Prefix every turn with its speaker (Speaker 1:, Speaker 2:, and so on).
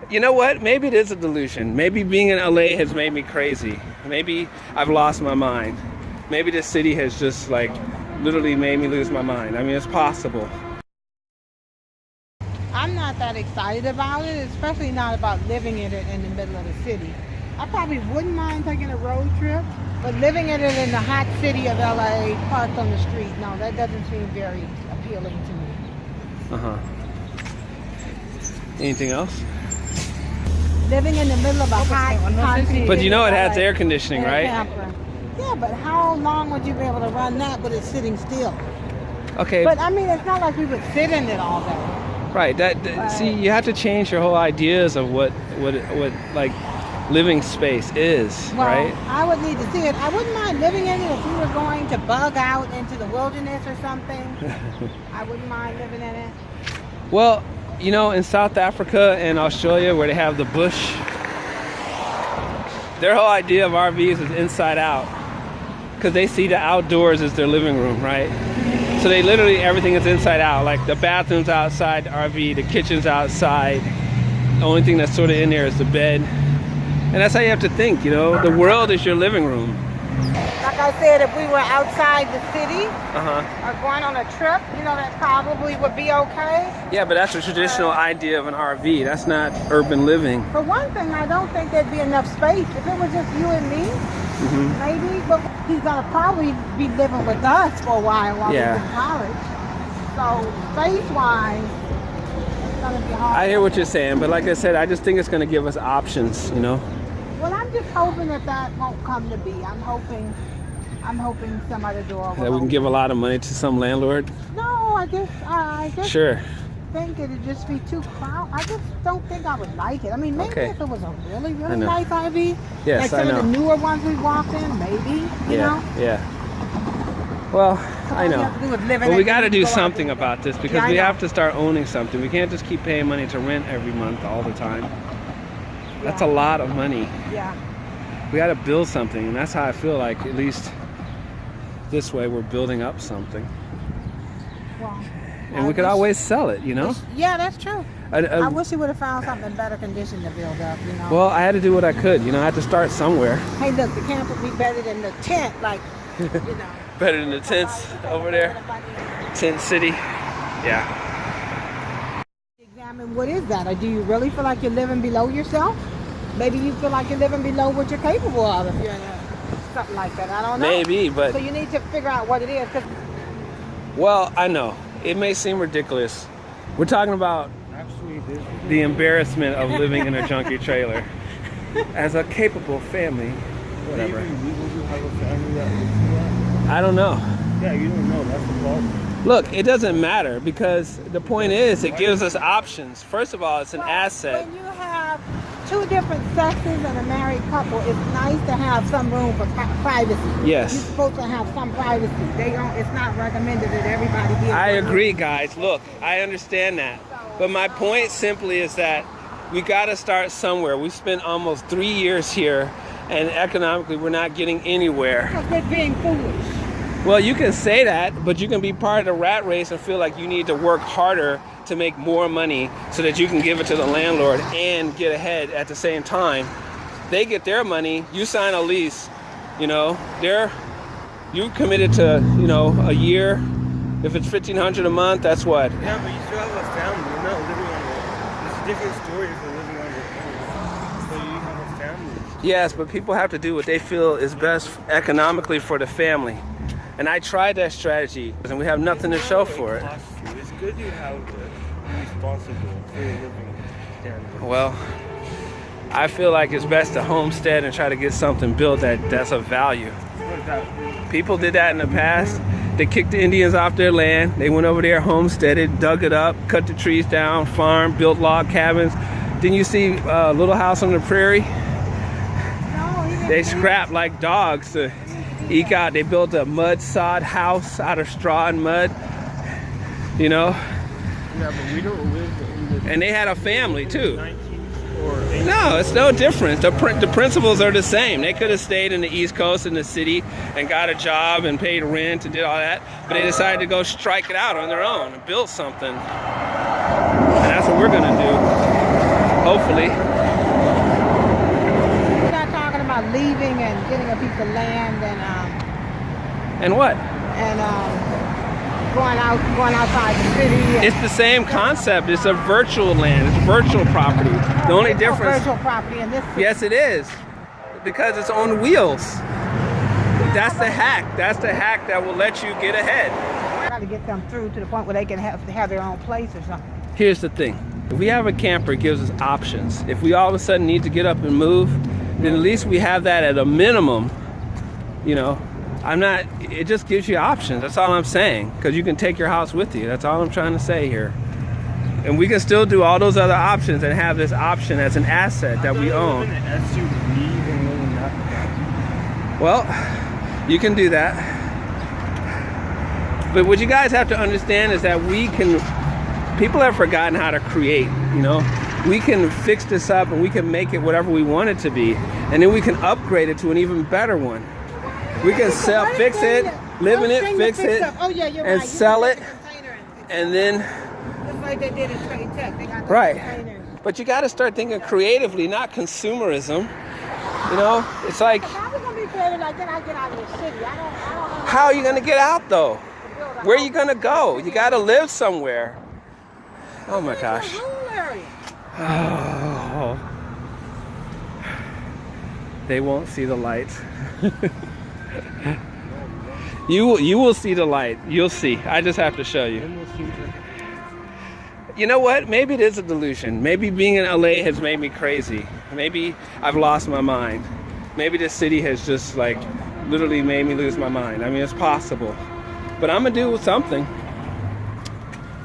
Speaker 1: You know what? Maybe it is a delusion. Maybe being in LA has made me crazy. Maybe I've lost my mind. Maybe this city has just like literally made me lose my mind. I mean, it's possible.
Speaker 2: I'm not that excited about it, especially not about living in it in the middle of the city. I probably wouldn't mind taking a road trip, but living in it in the hot city of LA, parked on the street, no, that doesn't seem very appealing to me.
Speaker 1: Uh-huh. Anything else?
Speaker 2: Living in the middle of a hot city.
Speaker 1: But you know it has
Speaker 2: LA,
Speaker 1: air conditioning, right?
Speaker 2: Yeah, but how long would you be able to run that with it sitting still?
Speaker 1: Okay.
Speaker 2: But I mean, it's not like we would sit in it all day.
Speaker 1: Right. See, you have to change your whole ideas of what like living space is,
Speaker 2: well,
Speaker 1: right?
Speaker 2: I would need to see it. I wouldn't mind living in it if we were going to bug out into the wilderness or something. I wouldn't mind living in it.
Speaker 1: Well, you know, in South Africa and Australia where they have the bush, their whole idea of RVs is inside out because they see the outdoors as their living room, right? So they literally, everything is inside out, like the bathroom's outside the RV, the kitchen's outside. The only thing that's sort of in there is the bed. And that's how you have to think, you know, the world is your living room.
Speaker 2: Like I said, if we were outside the city
Speaker 1: Uh-huh.
Speaker 2: or going on a trip, you know, that probably would be okay.
Speaker 1: Yeah, but that's a traditional idea of an RV. That's not urban living.
Speaker 2: For one thing, I don't think there'd be enough space. If it was just you and me, maybe, but he's gonna probably be living with us for a while he's in college. So space-wise, it's gonna be hard.
Speaker 1: I hear what you're saying, but like I said, I just think it's gonna give us options, you know?
Speaker 2: Well, I'm just hoping that won't come to be. I'm hoping some other door will
Speaker 1: That we can give a lot of money to some landlord?
Speaker 2: No, I guess
Speaker 1: Sure.
Speaker 2: think it'd just be too crowded. I just don't think I would like it. I mean, maybe if it was a really, really nice RV,
Speaker 1: yes,
Speaker 2: like some of the newer ones we walked in, maybe, you know?
Speaker 1: Yeah. Well, I know. But we got to do something
Speaker 2: everything.
Speaker 1: about this because we have to start owning something. We can't just keep paying money to rent every month all the time. That's a lot of money.
Speaker 2: Yeah.
Speaker 1: We got to build something, and that's how I feel like, at least this way, we're building up something.
Speaker 2: Well,
Speaker 1: and we could always sell it, you know?
Speaker 2: Yeah, that's true. I wish he would have found something in better condition to build up, you know?
Speaker 1: Well, I had to do what I could, you know? I had to start somewhere.
Speaker 2: Hey, look, the camp would be better than the tent, like, you know.
Speaker 1: Better than the tents over there. Tent City. Yeah.
Speaker 2: Examine what is that? Or do you really feel like you're living below yourself? Maybe you feel like you're living below what you're capable of if you're in something like that. I don't know.
Speaker 1: Maybe, but...
Speaker 2: So you need to figure out what it is.
Speaker 1: Well, I know. It may seem ridiculous. We're talking about the embarrassment of living in a junky trailer. As a capable family, whatever. I don't know.
Speaker 3: Yeah, you don't know. That's the problem.
Speaker 1: Look, it doesn't matter because the point is it gives us options. First of all, it's an asset.
Speaker 2: When you have two different sexes and a married couple, it's nice to have some room for privacy.
Speaker 1: Yes.
Speaker 2: You're supposed to have some privacy. It's not recommended that everybody be.
Speaker 1: I agree, guys. Look, I understand that. But my point simply is that we got to start somewhere. We spent almost 3 years here, and economically we're not getting anywhere.
Speaker 2: Because we're being foolish.
Speaker 1: Well, you can say that, but you can be part of the rat race and feel like you need to work harder to make more money so that you can give it to the landlord and get ahead at the same time. They get their money, you sign a lease, you know, you committed to, you know, a year. If it's $1,500 a month, that's what?
Speaker 3: Yeah, but you still have a family. You're not living on it's a different story if you're living on your own. So you have a family.
Speaker 1: Yes, but people have to do what they feel is best economically for the family. And I tried that strategy, and we have nothing to show for it.
Speaker 3: It's good you have to be responsible for your living standards.
Speaker 1: Well, I feel like it's best to homestead and try to get something built that's of value. People did that in the past. They kicked the Indians off their land. They went over there, homesteaded, dug it up, cut the trees down, farmed, built log cabins. Didn't you see Little House on the Prairie?
Speaker 2: No,
Speaker 1: They scrapped like dogs to eke out. They built a mud sod house out of straw and mud, you know?
Speaker 3: Yeah, but we don't live in the
Speaker 1: And they had a family too.
Speaker 3: 19th or 18th.
Speaker 1: No, it's no different. The principles are the same. They could have stayed in the East Coast in the city and got a job and paid rent and did all that, but they decided to go strike it out on their own and build something. And that's what we're gonna do. Hopefully.
Speaker 2: We're not talking about leaving and getting a piece of land
Speaker 1: And what?
Speaker 2: going outside the city.
Speaker 1: It's the same concept. It's a virtual land. It's virtual property. The only difference.
Speaker 2: Virtual property in this city.
Speaker 1: Yes, it is, because it's on wheels. That's the hack. That's the hack that will let you get ahead.
Speaker 2: Got to get them through to the point where they can have their own place or something.
Speaker 1: Here's the thing. If we have a camper, it gives us options. If we all of a sudden need to get up and move, then at least we have that at a minimum. You know, it just gives you options. That's all I'm saying. Because you can take your house with you. That's all I'm trying to say here. And we can still do all those other options and have this option as an asset that we own. Well, you can do that. But what you guys have to understand is that people have forgotten how to create, you know. We can fix this up and we can make it whatever we want it to be. And then we can upgrade it to an even better one. We can fix it, live in it, fix it, and sell it. And then,
Speaker 2: just like they did in Trade Tech. They got
Speaker 1: right.
Speaker 2: containers.
Speaker 1: But you got to start thinking creatively, not consumerism. You know, it's like,
Speaker 2: How are we going to be creative like that? I get out of the city. I don't
Speaker 1: how are you going to get out though? Where are you going to go? You got to live somewhere. Oh my gosh. Oh. They won't see the light. You will see the light. You'll see. I just have to show you. You know what? Maybe it is a delusion. Maybe being in LA has made me crazy. Maybe I've lost my mind. Maybe this city has just like literally made me lose my mind. I mean, it's possible. But I'm gonna do something.